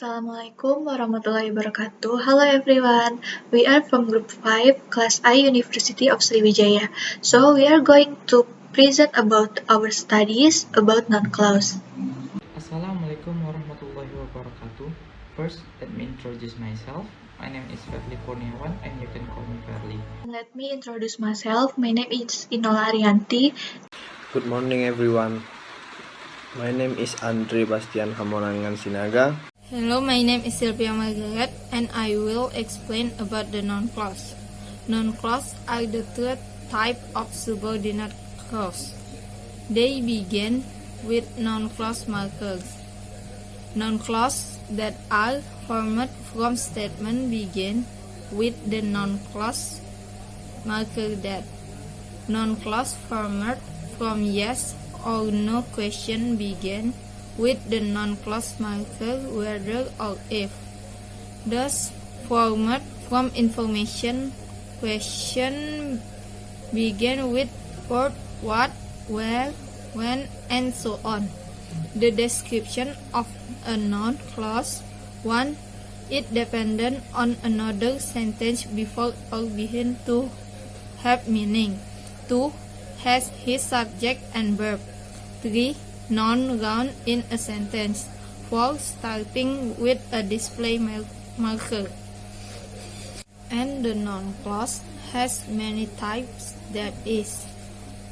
Assalamualaikum warahmatullahi wabarakatuh. Hello everyone. We are from Group 5, Class I, University of Sriwijaya. So we are going to present about our studies about non-clause. Assalamualaikum warahmatullahi wabarakatuh. First, let me introduce myself. My name is Fadli Kurniawan and you can call me Fadli. Let me introduce myself. My name is Inola Arianti. Good morning everyone. My name is Andre Bastian Hamonangan Sinaga. Hello, my name is Sylvia Margaret and I will explain about the non-clause. Non-clause are the third type of subordinate clause. They begin with non-clause markers. Non-clause that are formed from statement begin with the non-clause marker that. Non-clause formed from yes or no question begin with the non-clause marker whether or if. Thus, formed from information question begin with what, where, when, and so on. The description of a noun clause 1. It dependent on another sentence before or behind to have meaning. 2. Has his subject and verb. 3. Noun round in a sentence. 4. Starting with a display marker. And the noun clause has many types, that is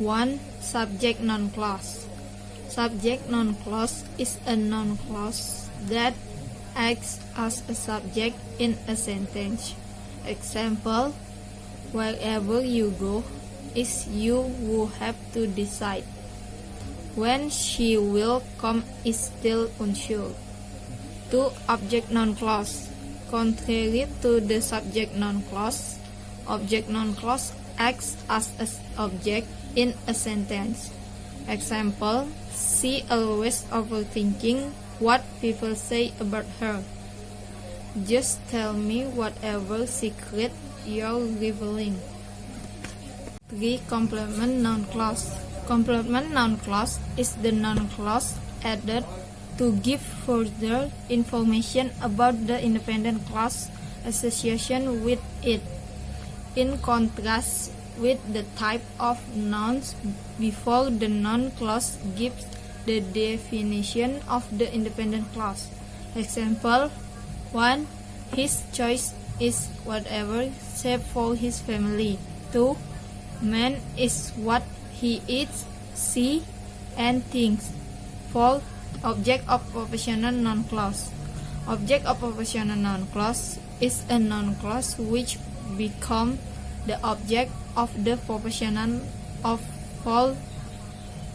1. Subject noun clause. Subject noun clause is a noun clause that acts as a subject in a sentence. Example, wherever you go is you who have to decide. When she will come is still unsure. 2. Object noun clause. Contrary to the subject noun clause, object noun clause acts as an object in a sentence. Example, she always overthinking what people say about her. Just tell me whatever secret you're revealing. 3. Complement noun clause. Complement noun clause is the noun clause added to give further information about the independent clause association with it. In contrast with the type of nouns before, the noun clause gives the definition of the independent clause. Example 1. His choice is whatever save for his family. 2. Man is what he eats, see, and thinks. 4. Object of propositional noun clause. Object of propositional noun clause is a noun clause which become the object of the proposition of for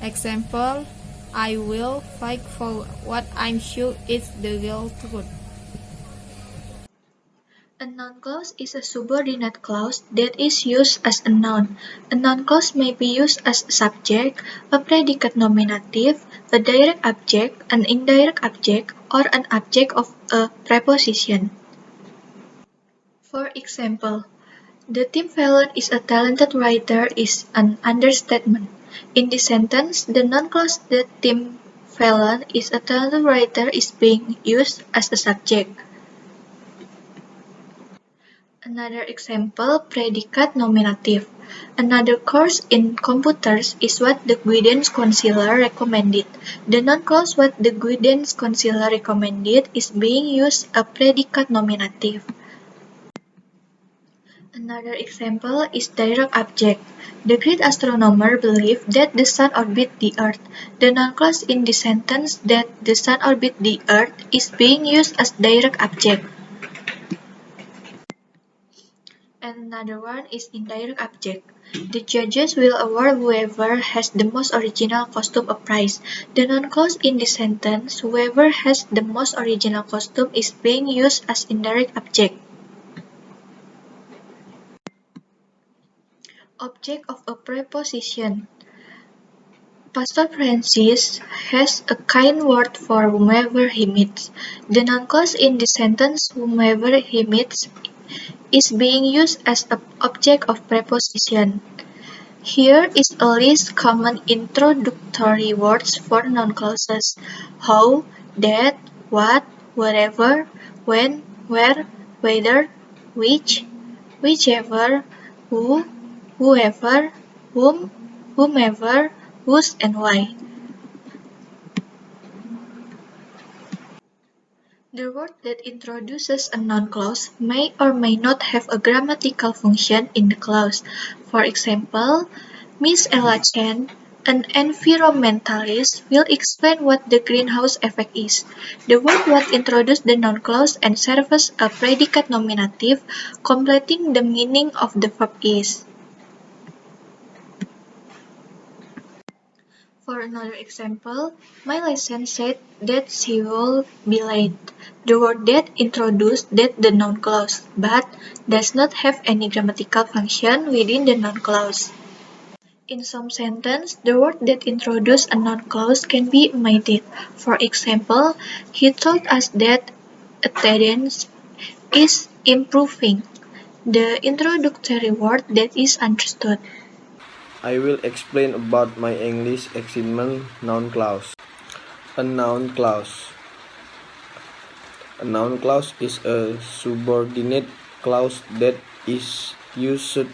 example, I will fight for what I'm sure is the real truth. A noun clause is a subordinate clause that is used as a noun. A noun clause may be used as a subject, a predicate nominative, a direct object, an indirect object, or an object of a preposition. For example, the Tim Fallon is a talented writer is an understatement. In this sentence, the noun clause the Tim Fallon is a talented writer is being used as a subject. Another example, predicate nominative. Another course in computers is what the guidance counselor recommended. The noun clause what the guidance counselor recommended is being used a predicate nominative. Another example is direct object. The great astronomer believed that the sun orbits the earth. The noun clause in the sentence that the sun orbits the earth is being used as direct object. And another one is indirect object. The judges will award whoever has the most original costume a prize. The noun clause in the sentence whoever has the most original costume is being used as indirect object. Object of a preposition. Pastor Francis has a kind word for whomever he meets. The noun clause in the sentence whomever he meets is being used as an object of preposition. Here is a list common introductory words for noun clauses: how, that, what, wherever, when, where, whether, which, whichever, who, whoever, whom, whomever, whose, and why. The word that introduces a noun clause may or may not have a grammatical function in the clause. For example, Miss Ella Chen, an environmentalist, will explain what the greenhouse effect is. The word what introduces the noun clause and serves as a predicate nominative, completing the meaning of the verb is. For another example, my lesson said that she will be late. The word that introduced that the noun clause, but does not have any grammatical function within the noun clause. In some sentences, the word that introduces a noun clause can be omitted. For example, he told us that attendance is improving. The introductory word that is understood. I will explain about my English assignment noun clause. A noun clause. A noun clause is a subordinate clause that is used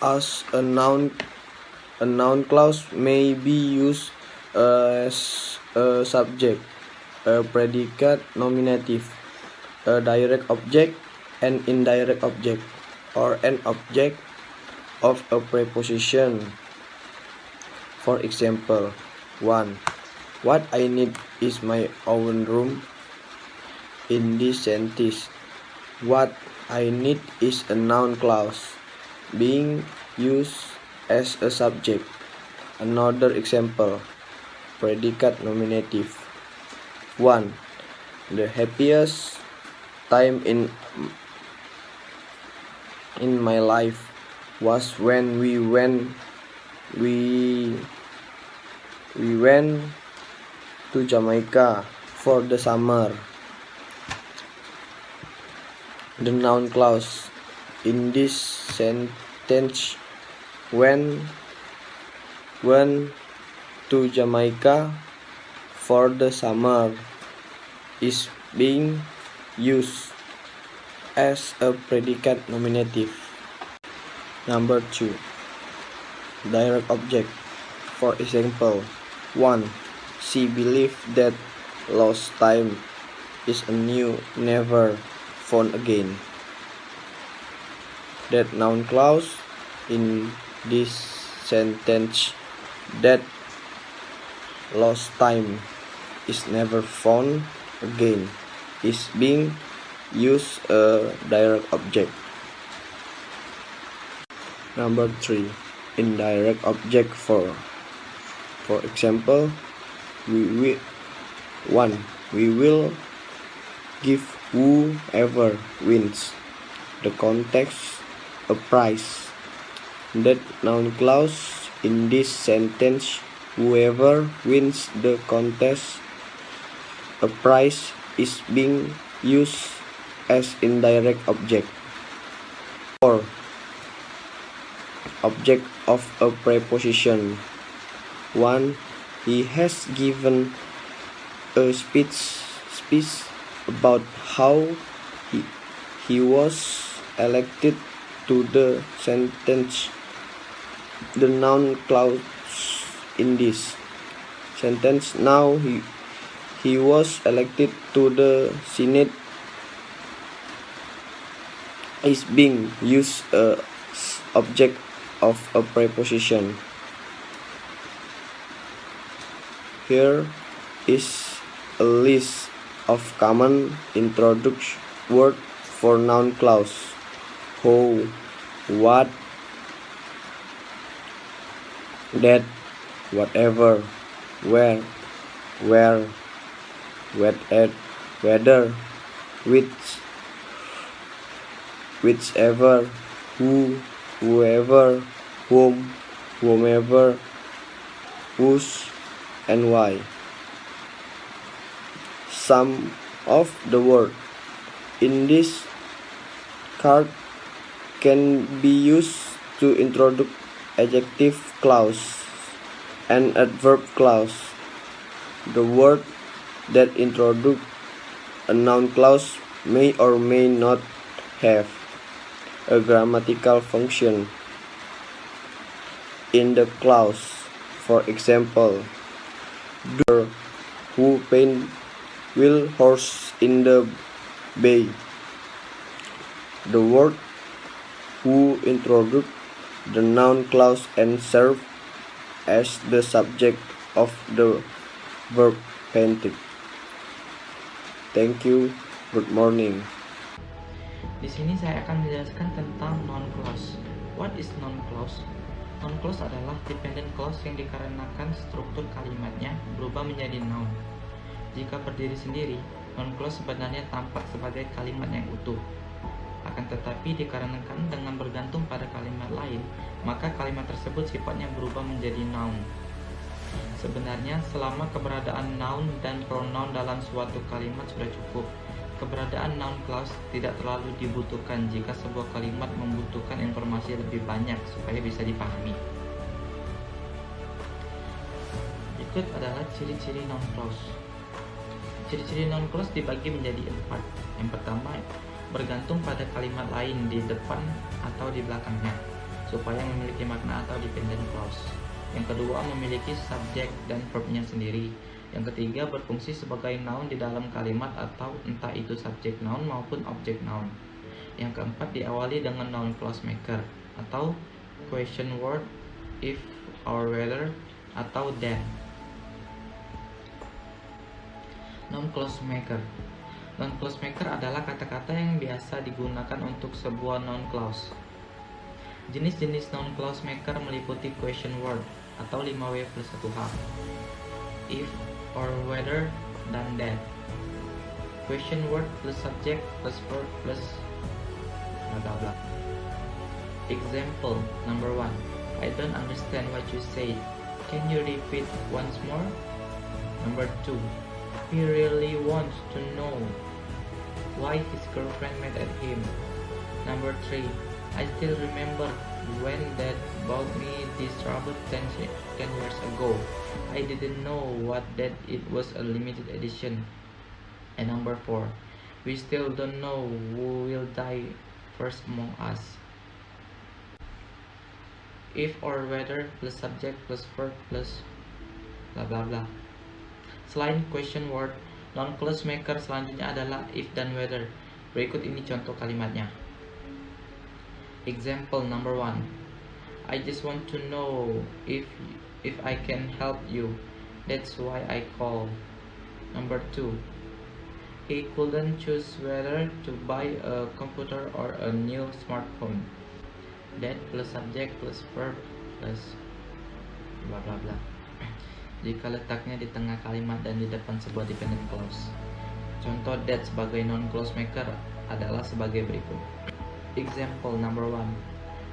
as a noun. A noun clause may be used as a subject, a predicate nominative, a direct object, an indirect object, or an object of a preposition. For example, 1. What I need is my own room. In this sentence, what I need is a noun clause being used as a subject. Another example, predicate nominative. 1. The happiest time in my life was when we went to Jamaica for the summer. The noun clause in this sentence, when to Jamaica for the summer, is being used as a predicate nominative. Number 2. Direct object. For example, 1. She believed that lost time is a new never found again. That noun clause in this sentence, that lost time is never found again, is being used a direct object. Number 3. Indirect object. For example, we will give whoever wins the contest a prize. That noun clause in this sentence, whoever wins the contest a prize, is being used as indirect object. 4. Object of a preposition. 1. He has given a speech about how he was elected to the sentence. The noun clause in this sentence, now he was elected to the Senate, is being used as object of a preposition. Here is a list of common introduction words for noun clause. How, what, that, whatever, where, whether, whichever, who, whoever, whom, whomever, whose, and why. Some of the words in this card can be used to introduce adjective clause and adverb clause. The word that introduce a noun clause may or may not have a grammatical function in the clause. For example, the who paint will horse in the bay. The word who introduce the noun clause and serve as the subject of the verb painted. Thank you. Good morning. Di sini saya akan menjelaskan tentang noun clause. What is noun clause? Noun clause adalah dependent clause yang dikarenakan struktur kalimatnya berubah menjadi noun. Jika berdiri sendiri, noun clause sebenarnya tampak sebagai kalimat yang utuh. Akan tetapi dikarenakan dengan bergantung pada kalimat lain, maka kalimat tersebut sifatnya berubah menjadi noun. Sebenarnya selama keberadaan noun dan pronoun dalam suatu kalimat sudah cukup. Keberadaan noun clause tidak terlalu dibutuhkan jika sebuah kalimat membutuhkan informasi lebih banyak supaya bisa dipahami. Berikut adalah ciri-ciri noun clause. Ciri-ciri noun clause dibagi menjadi 4. Yang pertama, bergantung pada kalimat lain di depan atau di belakangnya supaya memiliki makna atau dependent clause. Yang kedua, memiliki subjek dan verbnya sendiri. Yang ketiga, berfungsi sebagai noun di dalam kalimat atau entah itu subjek noun maupun objek noun. Yang keempat, diawali dengan noun clause maker atau question word, if or whether, atau then. Noun clause maker. Noun clause maker adalah kata-kata yang biasa digunakan untuk sebuah noun clause. Jenis-jenis noun clause maker meliputi question word atau 5W plus 1H, if or whether, dan that. Question word plus subject plus verb plus blah blah blah. Example number 1. I don't understand what you said. Can you repeat once more? Number 2. He really wants to know why his girlfriend mad at him. Number 3. I still remember when Dad bought me this robot 10 years ago. I didn't know that it was a limited edition. And number 4. We still don't know who will die first among us. If or whether plus subject plus verb plus blah blah blah. Selain question word, noun clause maker selanjutnya adalah if dan whether. Berikut ini contoh kalimatnya. Example number 1. I just want to know if I can help you. That's why I call. Number 2. He couldn't choose whether to buy a computer or a new smartphone. That plus subject plus verb plus bla bla bla. Jika letaknya di tengah kalimat dan di depan sebuah dependent clause. Contoh that sebagai noun clause maker adalah sebagai berikut. Example number 1.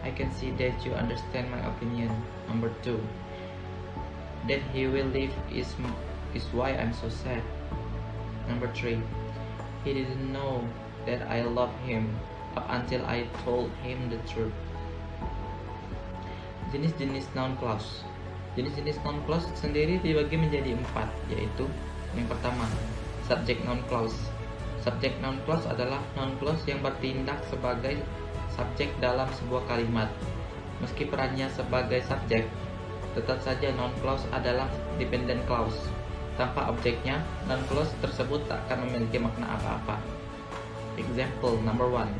I can see that you understand my opinion. Number 2. That he will leave is why I'm so sad. Number 3. He didn't know that I love him up until I told him the truth. Jenis-jenis noun clause. Jenis-jenis noun clause sendiri dibagi menjadi 4, yaitu yang pertama, subject noun clause. Subject noun clause adalah noun clause yang bertindak sebagai subjek dalam sebuah kalimat. Meski perannya sebagai subjek, tetap saja noun clause adalah dependent clause. Tanpa objeknya, noun clause tersebut tak akan memiliki makna apa-apa. Example number 1.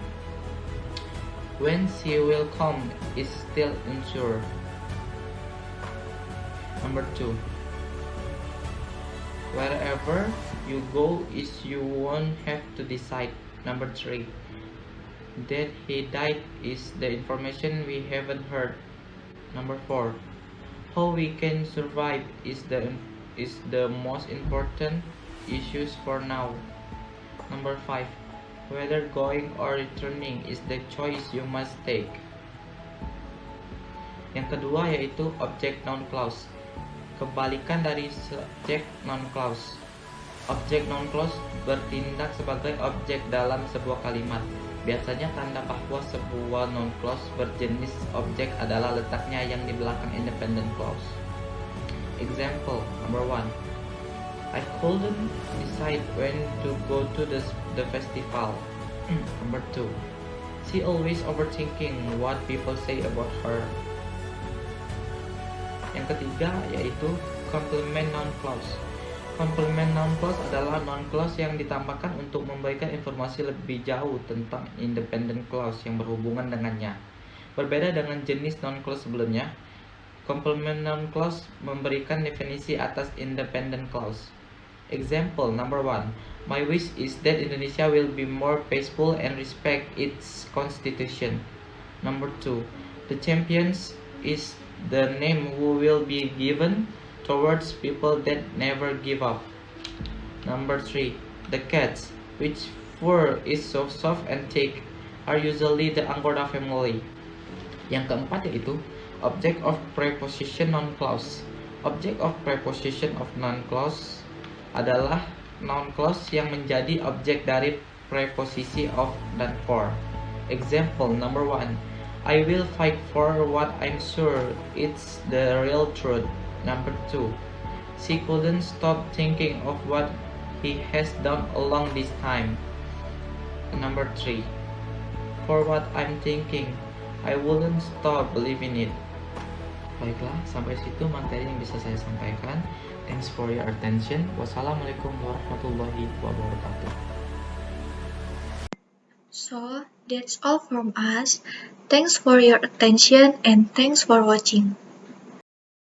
When she will come is still unsure. Number 2. Wherever you go is you won't have to decide. Number 3. That he died is the information we haven't heard. Number 4. How we can survive is the most important issues for now. Number 5. Whether going or returning is the choice you must take. Yang kedua yaitu object noun clause. Kebalikan dari subject noun clause. Object noun clause bertindak sebagai objek dalam sebuah kalimat. Biasanya tanda bahwa sebuah noun clause berjenis objek adalah letaknya yang di belakang independent clause. Example number 1. I couldn't decide when to go to the festival. Number 2. She always overthinking what people say about her. Yang ketiga yaitu complement noun clause. Complement noun clause adalah noun clause yang ditambahkan untuk memberikan informasi lebih jauh tentang independent clause yang berhubungan dengannya. Berbeda dengan jenis noun clause sebelumnya, complement noun clause memberikan definisi atas independent clause. Example number 1. My wish is that Indonesia will be more peaceful and respect its constitution. Number 2. The champions is the name who will be given towards people that never give up. Number 3. The cats, which fur is so soft and thick, are usually the Angora family. Yang keempat yaitu object of preposition noun clause. Object of preposition of noun clause adalah noun clause yang menjadi objek dari preposisi of dan for. Example number 1. I will fight for what I'm sure it's the real truth. Number 2. She couldn't stop thinking of what he has done along this time. Number 3. For what I'm thinking, I wouldn't stop believing it. Baiklah, sampai situ materi yang bisa saya sampaikan. Thanks for your attention. Wassalamualaikum warahmatullahi wabarakatuh. So, that's all from us. Thanks for your attention and thanks for watching.